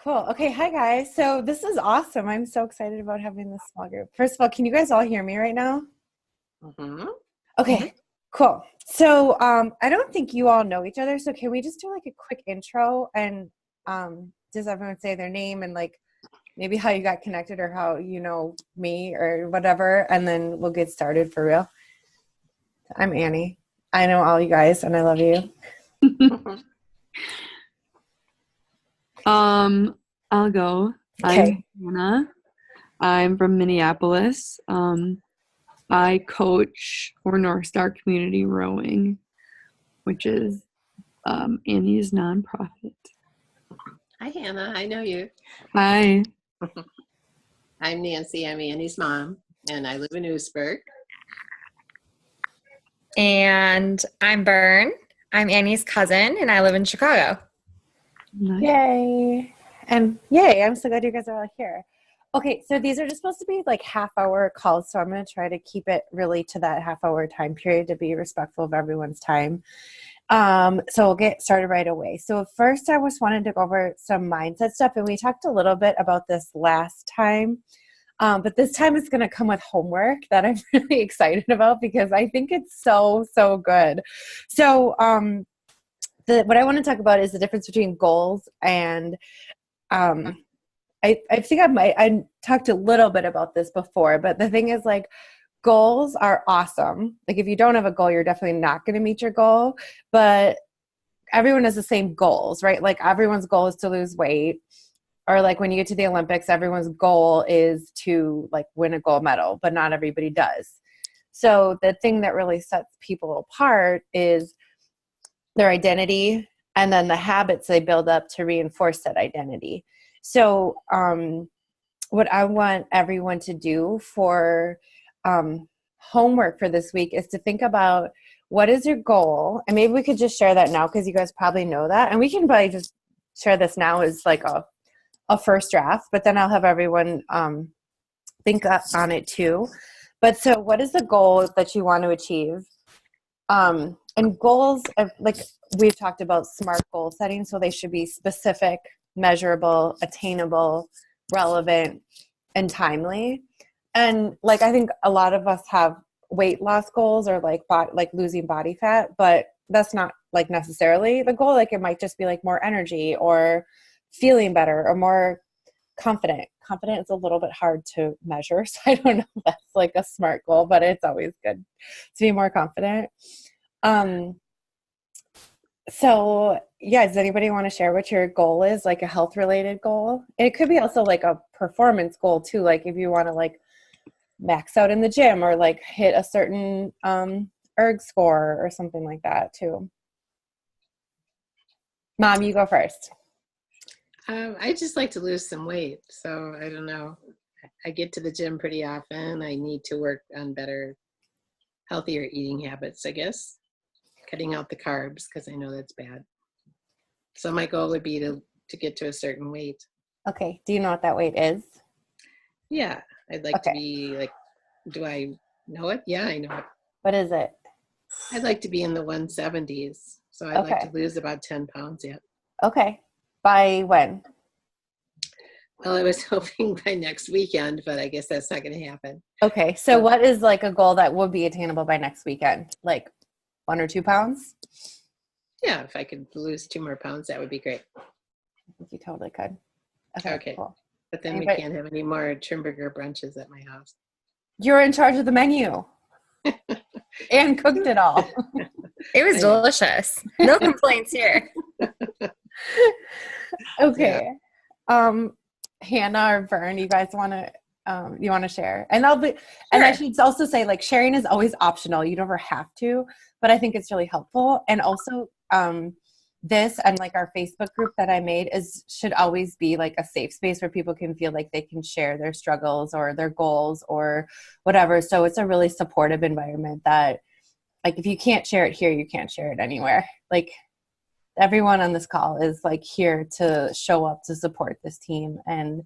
Cool. Okay. Hi, guys. So this is awesome. I'm so excited about having this small group. First of all, can you guys all hear me right now? Mm-hmm. Okay. Cool. So I don't think you all know each other. So can we just do like a quick intro and does everyone say their name and like maybe how you got connected or how you know me or whatever, and then we'll get started for real. I'm Annie. I know all you guys and I love you. I'll go. Okay. I'm Hannah. I'm from Minneapolis. I coach for North Star Community Rowing, which is Annie's nonprofit. Hi, Hannah. I know you. Hi. I'm Nancy. I'm Annie's mom, and I live in Oostburg. And I'm Bern. I'm Annie's cousin, and I live in Chicago. Nice. Yay. And yay, I'm so glad you guys are all here. Okay, so these are just supposed to be like half-hour calls, so I'm going to try to keep it really to that half-hour time period to be respectful of everyone's time. So we'll get started right away. So first, I just wanted to go over some mindset stuff, and we talked a little bit about this last time. But this time it's going to come with homework that I'm really excited about because I think it's so good. So what I want to talk about is the difference between goals and I think I talked a little bit about this before, but the thing is like goals are awesome. Like if you don't have a goal, you're definitely not going to meet your goal, but everyone has the same goals, right? Like everyone's goal is to lose weight. Or like when you get to the Olympics, everyone's goal is to like win a gold medal, but not everybody does. So the thing that really sets people apart is their identity and then the habits they build up to reinforce that identity. So what I want everyone to do for homework for this week is to think about what is your goal, and maybe we could just share that now because you guys probably know that, and we can probably just share this now as like a first draft, but then I'll have everyone think on it too. But so what is the goal that you want to achieve? And goals, like we've talked about SMART goal setting, so they should be specific, measurable, attainable, relevant, and timely. And like I think a lot of us have weight loss goals or like losing body fat, but that's not like necessarily the goal. Like it might just be like more energy or feeling better or more confident. Confident is a little bit hard to measure, so I don't know if that's like a SMART goal, but it's always good to be more confident. So yeah, does anybody want to share what your goal is, like a health related goal? And it could be also like a performance goal too, like if you want to like max out in the gym or like hit a certain erg score or something like that too. Mom, you go first. I just like to lose some weight, so I don't know. I get to the gym pretty often. I need to work on better, healthier eating habits, I guess. Cutting out the carbs because I know that's bad. So my goal would be to get to a certain weight. Okay. Do you know what that weight is? Yeah, I'd like to be like, do I know it? Yeah, I know it. What is it? I'd like to be in the 170s. So I'd like to lose about 10 pounds yet. Okay. By when? Well, I was hoping by next weekend, but I guess that's not going to happen. Okay. So what is like a goal that would be attainable by next weekend? Like 1 or 2 pounds? Yeah, if I could lose 2 more pounds, that would be great. I think you totally could. Okay. Cool. But then we can't have any more Trimburger brunches at my house. You're in charge of the menu. And cooked it all. It was delicious. No complaints here. Okay. Yeah. Hannah or Vern, you guys want to share? And and I should also say like sharing is always optional. You never have to, but I think it's really helpful. And also this and like our Facebook group that I made should always be like a safe space where people can feel like they can share their struggles or their goals or whatever. So it's a really supportive environment that like if you can't share it here, you can't share it anywhere. Like everyone on this call is like here to show up to support this team. And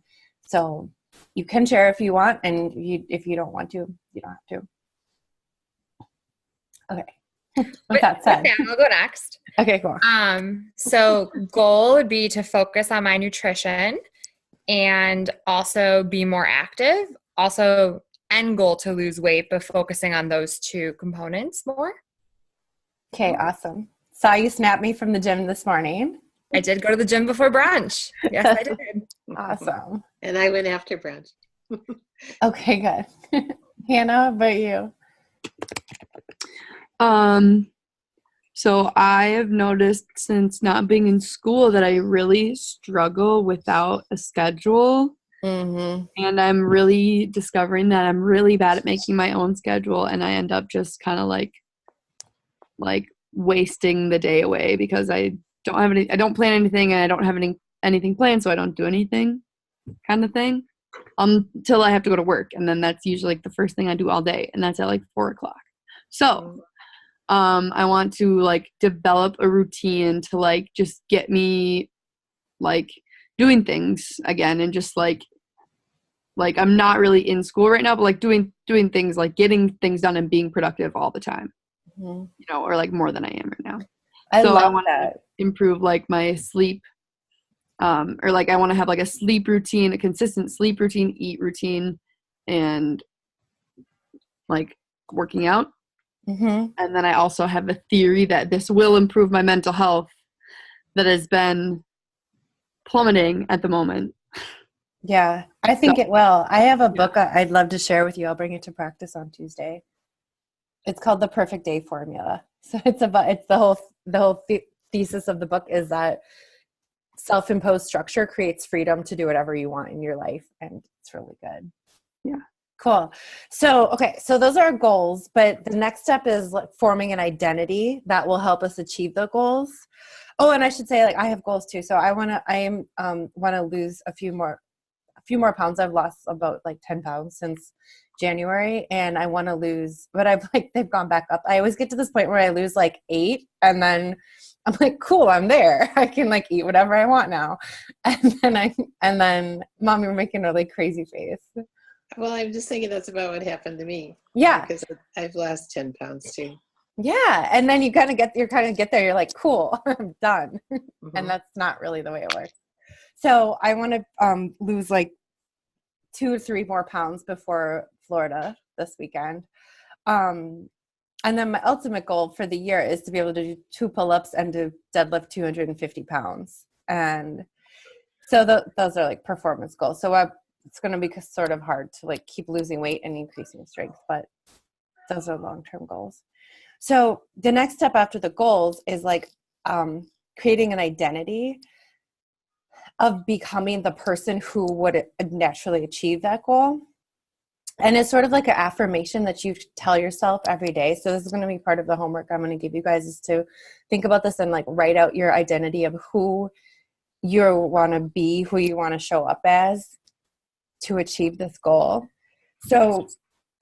so you can share if you want, and if you don't want to, you don't have to. Okay. With that said. Okay, I'll go next. Okay, cool. So goal would be to focus on my nutrition. and also be more active. Also, end goal to lose weight, but focusing on those two components more. Okay, awesome. Saw you snap me from the gym this morning. I did go to the gym before brunch. Yes, I did. Awesome. And I went after brunch. Okay, good. Hannah, how about you? So I have noticed since not being in school that I really struggle without a schedule. Mm-hmm. And I'm really discovering that I'm really bad at making my own schedule, and I end up just kind of like wasting the day away because I don't plan anything, and I don't have anything planned, so I don't do anything kind of thing until I have to go to work, and then that's usually like the first thing I do all day, and that's at like 4:00. So I want to like develop a routine to like just get me like doing things again, and just like I'm not really in school right now, but like doing things, like getting things done and being productive all the time, Mm-hmm. you know, or like more than I am right now. I So love want that. to improve like my sleep, or like I want to have like a sleep routine, a consistent sleep routine, eat routine, and like working out. Mm-hmm. And then I also have a theory that this will improve my mental health that has been plummeting at the moment. Yeah, I think it will. I have a book I'd love to share with you. I'll bring it to practice on Tuesday. It's called The Perfect Day Formula. So it's the whole thesis of the book is that self-imposed structure creates freedom to do whatever you want in your life, and it's really good. Yeah. Cool. So, okay, so those are our goals, but the next step is like forming an identity that will help us achieve the goals. Oh, and I should say, like, I have goals too. So I want to lose a few more pounds. I've lost about like 10 pounds since January, and I want to lose, but they've gone back up. I always get to this point where I lose like 8, and then I'm like, cool, I'm there. I can like eat whatever I want now. And then Mom, you're making a really crazy face. Well, I'm just thinking that's about what happened to me. Yeah. Because I've lost 10 pounds too. Yeah. And then you kind of get there. You're like, cool, I'm done. Mm-hmm. And that's not really the way it works. So I want to lose like 2 or 3 more pounds before Florida this weekend. And then my ultimate goal for the year is to be able to do 2 pull-ups and to deadlift 250 pounds. And so those are like performance goals. So it's going to be sort of hard to like keep losing weight and increasing strength, but those are long-term goals. So the next step after the goals is like creating an identity of becoming the person who would naturally achieve that goal. And it's sort of like an affirmation that you tell yourself every day. So this is going to be part of the homework I'm going to give you guys, is to think about this and like write out your identity of who you want to be, who you want to show up as to achieve this goal. So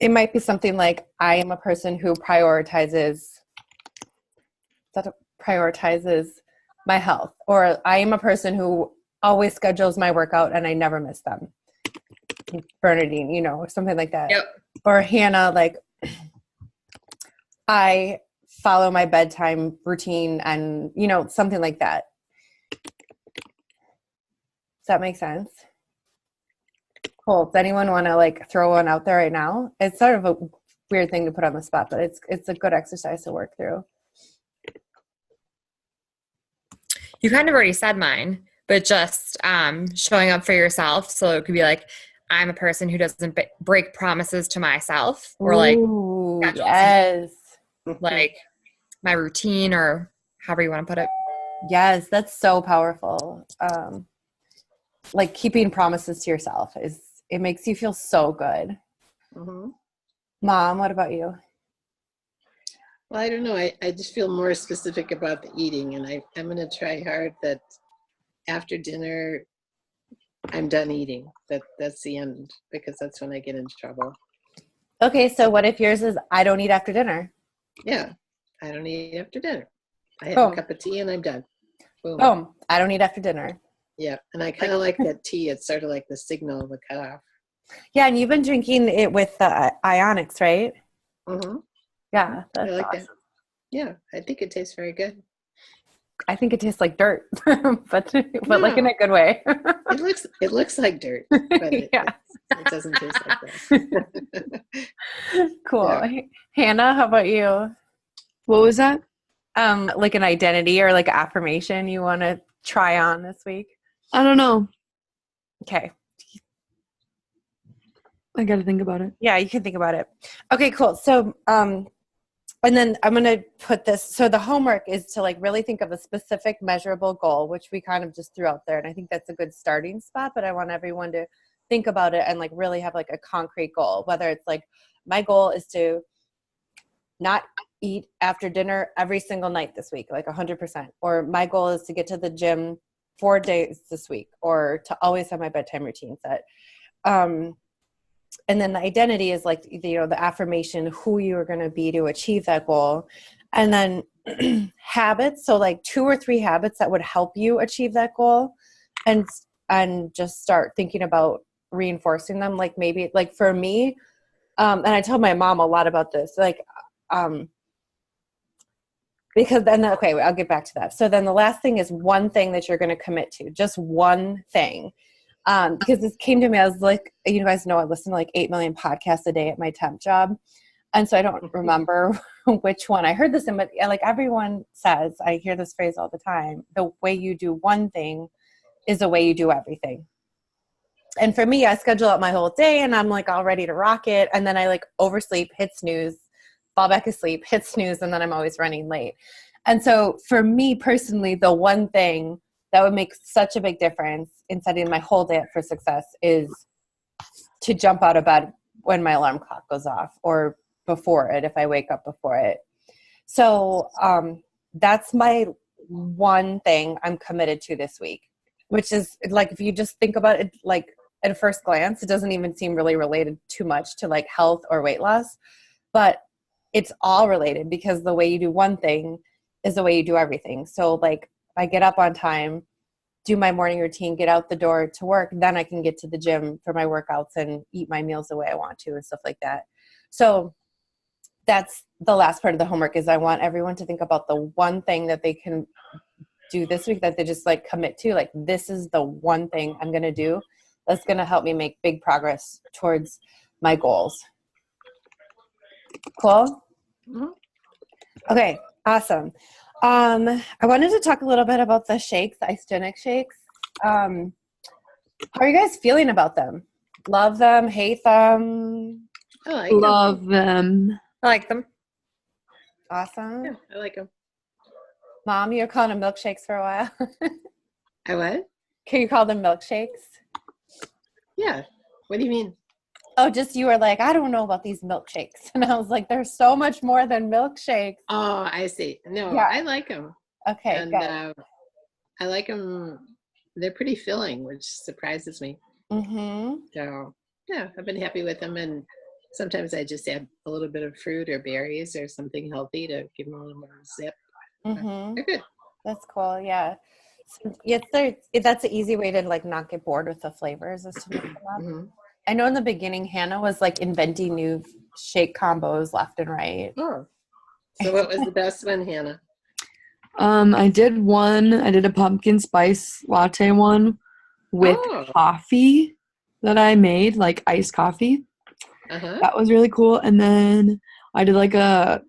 it might be something like, I am a person who prioritizes my health, or I am a person who always schedules my workout and I never miss them. Bernadine, you know, something like that. Yep. Or Hannah, like, I follow my bedtime routine, and, you know, something like that. Does that make sense? Cool. Does anyone want to like throw one out there right now? It's sort of a weird thing to put on the spot, but it's a good exercise to work through. You kind of already said mine, but just showing up for yourself. So it could be like, I'm a person who doesn't break promises to myself, or like, ooh, yes, like my routine, or however you want to put it. yes, that's so powerful. Like keeping promises to yourself it makes you feel so good. Mm-hmm. Mom, what about you? Well, I don't know. I just feel more specific about the eating, and I'm going to try hard that after dinner, I'm done eating. That's the end, because that's when I get into trouble. Okay, so what if yours is, I don't eat after dinner? Yeah, I don't eat after dinner. I have Boom. a cup of tea and I'm done. Boom. Boom. I don't eat after dinner. Yeah, and I kind of like that tea. It's sort of like the signal of the cutoff. Yeah, and you've been drinking it with ionics, right? Mm-hmm. Yeah, that's I like awesome. that. Yeah, I think it tastes very good. I think it tastes like dirt, but like in a good way. It looks like dirt, but it doesn't taste like that. Cool. Yeah. Hannah, how about you? What was that? Like an identity or like affirmation you want to try on this week? I don't know. Okay. I got to think about it. Yeah, you can think about it. Okay, cool. So, and then I'm going to put this. So the homework is to like really think of a specific measurable goal, which we kind of just threw out there. And I think that's a good starting spot, but I want everyone to think about it and like really have like a concrete goal, whether it's like my goal is to not eat after dinner every single night this week, like 100%, or my goal is to get to the gym 4 days this week, or to always have my bedtime routine set. And then the identity is like, the affirmation, who you are going to be to achieve that goal. And then habits. So like 2 or 3 habits that would help you achieve that goal, and just start thinking about reinforcing them. Like maybe like for me, and I tell my mom a lot about this, like, because then, okay, I'll get back to that. So then the last thing is one thing that you're going to commit to, just one thing. Because this came to me, I was like, you guys know I listen to like 8 million podcasts a day at my temp job. And so I don't remember which one I heard this in, but like everyone says, I hear this phrase all the time, the way you do one thing is the way you do everything. And for me, I schedule out my whole day and I'm like all ready to rock it. And then I like oversleep, hit snooze, fall back asleep, hit snooze, and then I'm always running late. And so for me personally, the one thing that would make such a big difference in setting my whole day up for success is to jump out of bed when my alarm clock goes off, or before it if I wake up before it. So that's my one thing I'm committed to this week, which is like, if you just think about it, like at a first glance, it doesn't even seem really related too much to like health or weight loss, but it's all related, because the way you do one thing is the way you do everything. So like I get up on time, do my morning routine, get out the door to work, then I can get to the gym for my workouts and eat my meals the way I want to and stuff like that. So that's the last part of the homework, is I want everyone to think about the one thing that they can do this week that they just like commit to. Like, this is the one thing I'm going to do that's going to help me make big progress towards my goals. Cool? Mm-hmm. Okay, awesome. I wanted to talk a little bit about the shakes, the isogenic shakes. How are you guys feeling about them? Love them? Hate them? I like Love them. I like them. Awesome. Yeah, I like them. Mom, you were calling them milkshakes for a while. I what? Can you call them milkshakes? Yeah. What do you mean? Oh, just you were like, I don't know about these milkshakes. And I was like, there's so much more than milkshakes. Oh, I see. No, Yeah. I like them. Okay, And good. I like them. They're pretty filling, which surprises me. Mm-hmm. So, yeah, I've been happy with them. And sometimes I just add a little bit of fruit or berries or something healthy to give them a little more zip. Mm-hmm. They're good. That's cool. Yeah. So, that's an easy way to like not get bored with the flavors, is to mix them up. Mm-hmm. I know in the beginning, Hannah was like inventing new shake combos left and right. Oh, so what was the best one, Hannah? I did a pumpkin spice latte one with coffee that I made, like iced coffee. Uh-huh. That was really cool. And then I did like a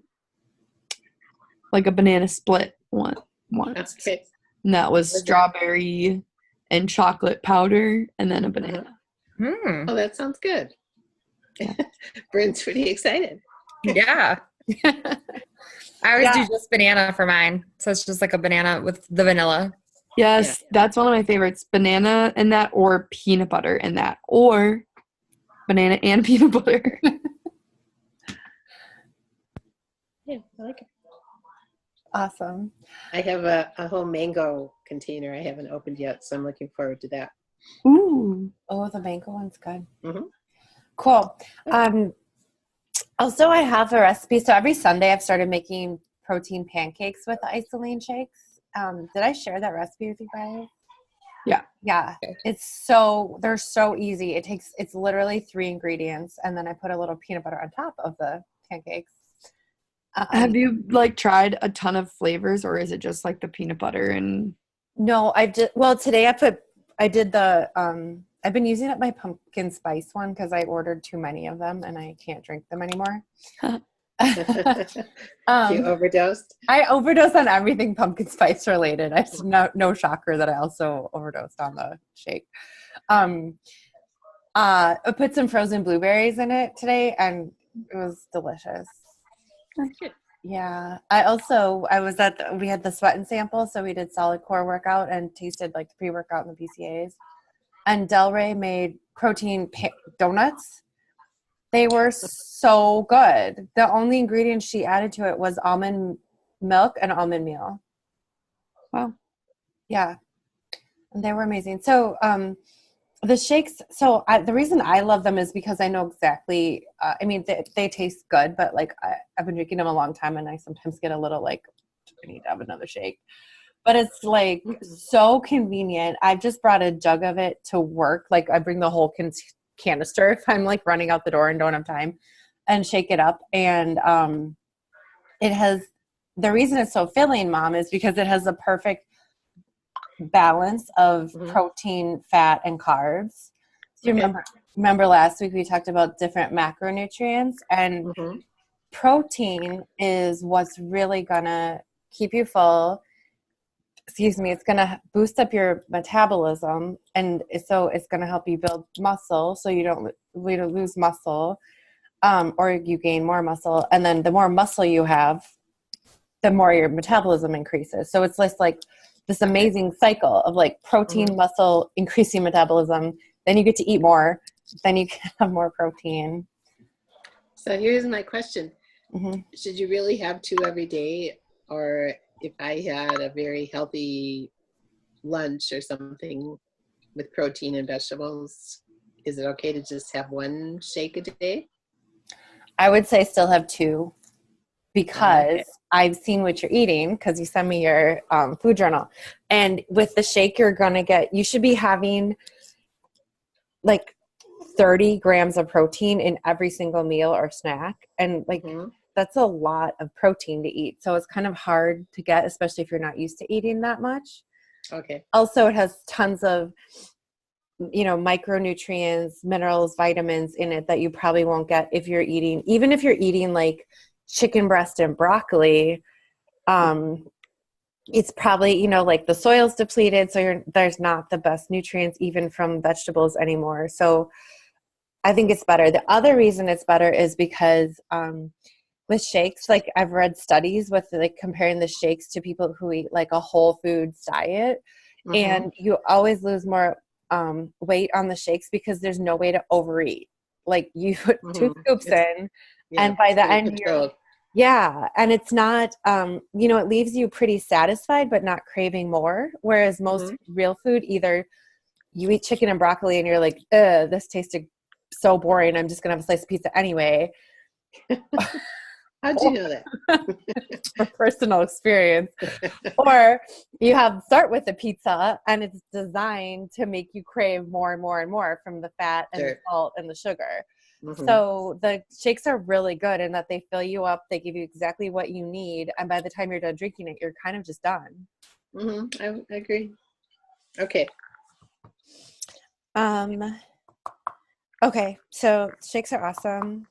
banana split one once. Okay. And that was strawberry and chocolate powder and then a banana. Uh-huh. Mm. Oh, that sounds good. Bryn's pretty excited. Yeah. I always do just banana for mine. So it's just like a banana with the vanilla. Yes, that's one of my favorites. Banana and that, or peanut butter and that, or banana and peanut butter. Yeah, I like it. Awesome. I have a whole mango container I haven't opened yet, so I'm looking forward to that. Ooh. Oh, the mango one's good. Mm-hmm. Cool. Also, I have a recipe. So every Sunday I've started making protein pancakes with isolene shakes. Did I share that recipe with you guys? Yeah. Yeah. They're so easy. It's literally 3 ingredients, and then I put a little peanut butter on top of the pancakes. Have you like tried a ton of flavors, or is it just like the peanut butter and? No, I did. Well, today I did the, I've been using up my pumpkin spice one because I ordered too many of them and I can't drink them anymore. You overdosed? I overdosed on everything pumpkin spice related. It's no shocker that I also overdosed on the shake. I put some frozen blueberries in it today and it was delicious. Yeah. We had the sweat and sample, so we did solid core workout and tasted like the pre-workout and the PCAs. And Del Rey made protein donuts. They were so good. The only ingredient she added to it was almond milk and almond meal. Wow. Yeah. And they were amazing. So, the shakes, the reason I love them is because I know exactly, I mean, they taste good, but like I've been drinking them a long time and I sometimes get a little like, I need to have another shake. But it's like so convenient. I've just brought a jug of it to work. Like I bring the whole canister if I'm like running out the door and don't have time, and shake it up. And the reason it's so filling, Mom, is because it has a perfect balance of protein, fat, and carbs. So you remember last week we talked about different macronutrients, and protein is what's really gonna keep you full. Excuse me, it's gonna boost up your metabolism, and so it's gonna help you build muscle, so you don't lose muscle, or you gain more muscle. And then the more muscle you have, the more your metabolism increases. So it's just like this amazing cycle of like protein, muscle, increasing metabolism. Then you get to eat more. Then you can have more protein. So here's my question. Should you really have 2 every day? Or if I had a very healthy lunch or something with protein and vegetables, is it okay to just have 1 shake a day? I would say still have 2. Because I've seen what you're eating, because you send me your food journal. And with the shake, you should be having like 30 grams of protein in every single meal or snack. And like, that's a lot of protein to eat. So it's kind of hard to get, especially if you're not used to eating that much. Okay. Also, it has tons of, micronutrients, minerals, vitamins in it that you probably won't get even if you're eating like chicken breast and broccoli, it's probably, like the soil's depleted. So there's not the best nutrients even from vegetables anymore. So I think it's better. The other reason it's better is because, with shakes, like I've read studies with like comparing the shakes to people who eat like a whole foods diet, and you always lose more, weight on the shakes because there's no way to overeat. Like you put 2 scoops in, and by the end and it's not, it leaves you pretty satisfied, but not craving more. Whereas most real food, either you eat chicken and broccoli and you're like, this tasted so boring, I'm just going to have a slice of pizza anyway. How'd you know that? For personal experience. Or you start with the pizza and it's designed to make you crave more and more and more from the fat and the salt and the sugar. So the shakes are really good in that they fill you up. They give you exactly what you need. And by the time you're done drinking it, you're kind of just done. I agree. Okay. Okay. So shakes are awesome.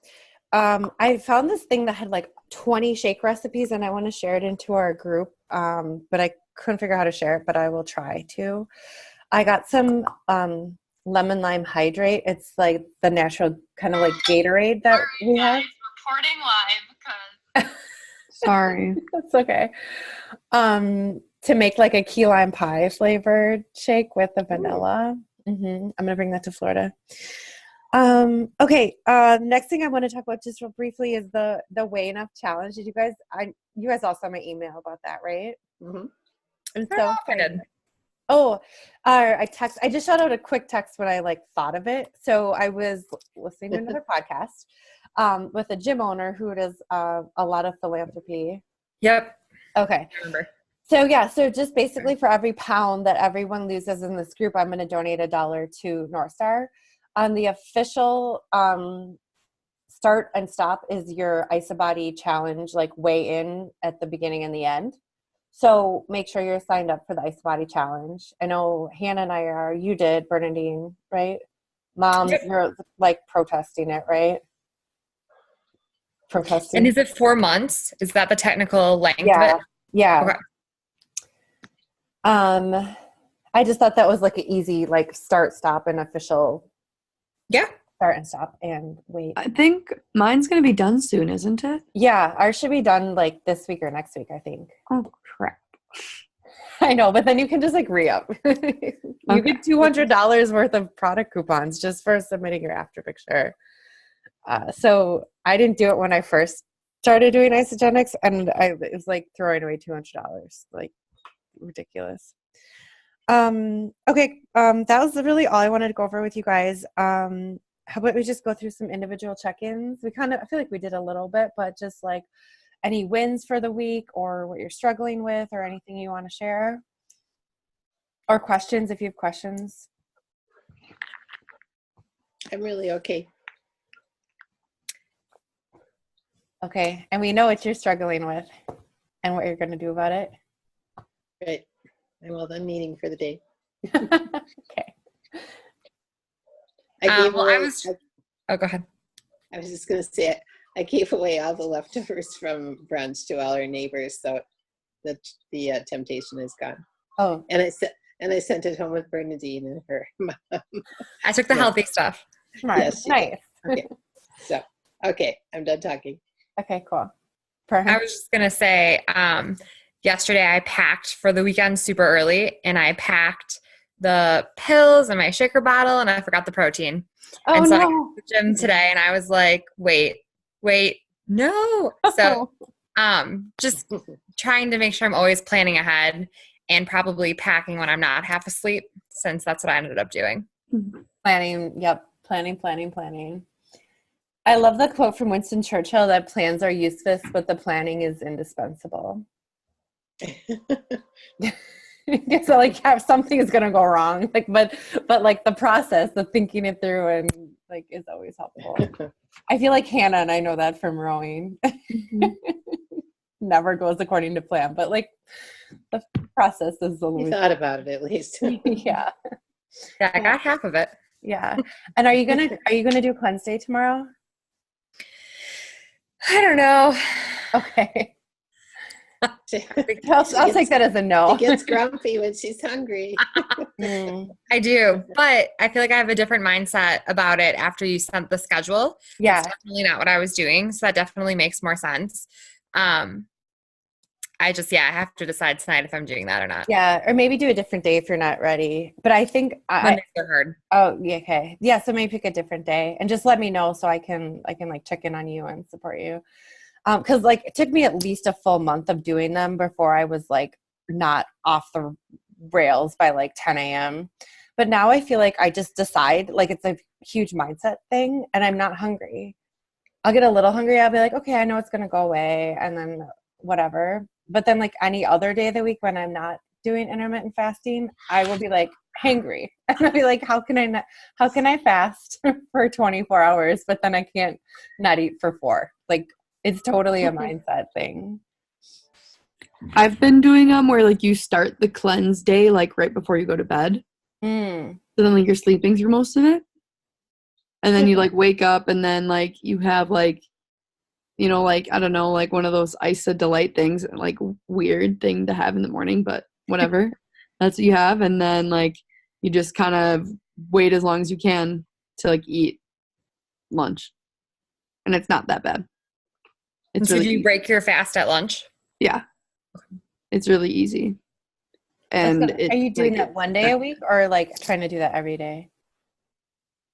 I found this thing that had like 20 shake recipes and I want to share it into our group. But I couldn't figure out how to share it, but I will try to. I got some, lemon lime hydrate. It's like the natural kind of like Gatorade that we have. Reporting live because Sorry. That's okay. To make like a key lime pie flavored shake with the vanilla. I'm gonna bring that to Florida. Okay. Next thing I want to talk about just real briefly is the Weigh Enough challenge. Did you guys all saw my email about that, right? And so I just shot out a quick text when I like thought of it. So I was listening to another podcast with a gym owner who does a lot of philanthropy. Yep. Okay. I remember. So just basically for every pound that everyone loses in this group, I'm going to donate $1 to North Star. On the official start and stop is your IsaBody challenge, like weigh in at the beginning and the end. So make sure you're signed up for the IsaBody challenge. I know Hannah and I are. You did, Bernadine, right? Mom, Yep. you're like protesting it, right? Protesting. And is it 4 months? Is that the technical length of Yeah. it? Yeah. Okay. I just thought that was like an easy, like start, stop, and official Yeah. start and stop and wait. I think mine's going to be done soon, isn't it? Yeah, ours should be done like this week or next week, I think. Oh, crap. I know, but then you can just like re-up. You get $200 worth of product coupons just for submitting your after picture. So I didn't do it when I first started doing isogenics, and it was like throwing away $200, like ridiculous. Okay, that was really all I wanted to go over with you guys. How about we just go through some individual check-ins? I feel like we did a little bit, but just like any wins for the week or what you're struggling with or anything you want to share, or questions if you have questions. I'm really okay. Okay, and we know what you're struggling with and what you're going to do about it. Right. I'm all done meeting for the day. Okay. Oh, go ahead. I was just going to say, I gave away all the leftovers from brunch to all our neighbors, so the temptation is gone. Oh, And I sent it home with Bernadine and her mom. I took the Yeah. healthy stuff. smart. Yes, you Nice. Okay. So, okay, I'm done talking. Okay, cool. I Perfect. was just going to say, yesterday I packed for the weekend super early, and I packed the pills and my shaker bottle, and I forgot the protein. Oh, and so I got no. to the gym today, and I was like, wait, no. So just trying to make sure I'm always planning ahead and probably packing when I'm not half asleep, since that's what I ended up doing. Planning. Yep. Planning. I love the quote from Winston Churchill that plans are useless, but the planning is indispensable. So like something is gonna go wrong, like but like the process of thinking it through and like is always helpful. I feel like Hannah and I know that from rowing. Never goes according to plan, but like the process is You always thought about it at least. yeah. Yeah, I got half of it. Yeah. And are you gonna do cleanse day tomorrow? I don't know. Okay. I'll She take that as a no. gets grumpy when she's hungry. I do, but I feel like I have a different mindset about it after you sent the schedule. Yeah. It's definitely not what I was doing, so that definitely makes more sense. I have to decide tonight if I'm doing that or not. Yeah, or maybe do a different day if you're not ready. But I think Mondays are hard. oh, yeah, okay. Yeah, so maybe pick a different day and just let me know so I can like check in on you and support you. Because like it took me at least a full month of doing them before I was like not off the rails by like 10 a.m. But now I feel like I just decide, like it's a huge mindset thing and I'm not hungry. I'll get a little hungry. I'll be like, okay, I know it's going to go away and then whatever. But then like any other day of the week when I'm not doing intermittent fasting, I will be like hangry. And I'll be like, how can I fast for 24 hours, but then I can't not eat for 4? Like it's totally a mindset thing. I've been doing them where like you start the cleanse day like right before you go to bed. Mm. So then like you're sleeping through most of it. And then you like wake up and then like you have like, you know, like, I don't know, like one of those Isa Delight things, like weird thing to have in the morning, but whatever. That's what you have. And then like you just kind of wait as long as you can to like eat lunch. And it's not that bad. And so do you break your fast at lunch? Yeah. It's really easy. And are you doing that one day a week or like trying to do that every day?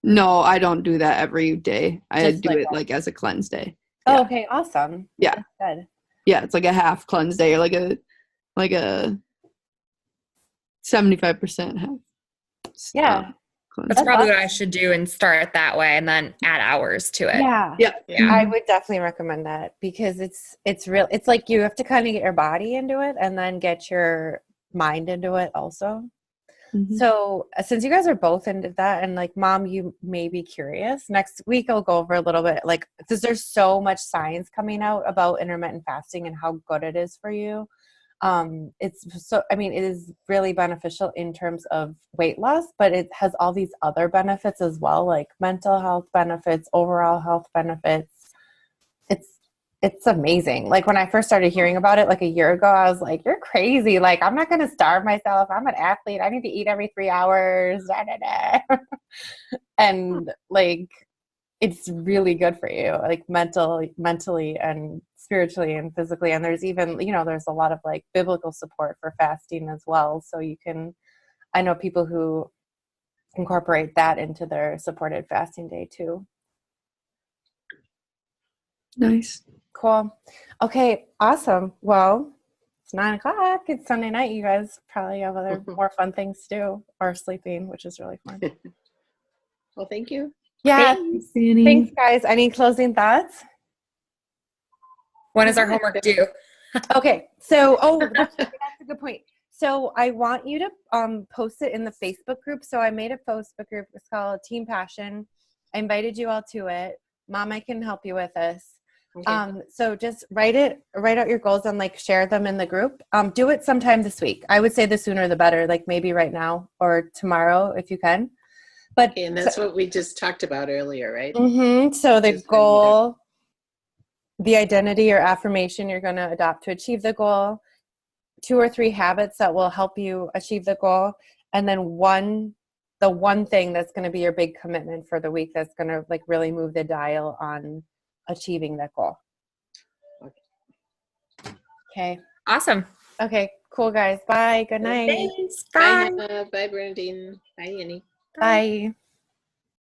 No, I don't do that every day. I Just do like it like as a cleanse day. Oh, Yeah. okay, awesome. Yeah. That's good. Yeah, it's like a half cleanse day or like a 75% half. Yeah. Cleanse. That's probably what I should do and start that way and then add hours to it. Yeah. Yeah. Yeah. I would definitely recommend that because it's real. It's like you have to kind of get your body into it and then get your mind into it also. Mhm. So since you guys are both into that, and like mom, you may be curious, next week I'll go over a little bit, like, because there's so much science coming out about intermittent fasting and how good it is for you. It's so, I mean, it is really beneficial in terms of weight loss, but it has all these other benefits as well, like mental health benefits, overall health benefits. It's amazing. Like when I first started hearing about it like a year ago, I was like, you're crazy. Like, I'm not going to starve myself. I'm an athlete. I need to eat every 3 hours. Da, da, da. And like, it's really good for you, like mentally and spiritually and physically. And there's even, there's a lot of like biblical support for fasting as well. So I know people who incorporate that into their supported fasting day too. Nice. Cool. Okay, awesome. Well, it's 9:00. It's Sunday night. You guys probably have other more fun things to do, or sleeping, which is really fun. Well, thank you. Yeah. Thanks, Annie. Thanks, guys. Any closing thoughts? When is our homework due? Okay. So, that's a good point. So I want you to post it in the Facebook group. So I made a Facebook group. It's called Team Passion. I invited you all to it. Mom, I can help you with this. Okay. So just write out your goals and like share them in the group. Do it sometime this week. I would say the sooner the better, like maybe right now or tomorrow if you can. But Okay, and that's what we just talked about earlier, right? So the Just goal, the identity or affirmation you're going to adopt to achieve the goal, 2 or 3 habits that will help you achieve the goal, and then the one thing that's going to be your big commitment for the week that's going to like really move the dial on achieving that goal. Okay. Awesome. Okay. Cool, guys. Bye. Good night. Thanks. Bye, Bye. Hannah. Bye, Bernadine. Bye, Annie. Bye.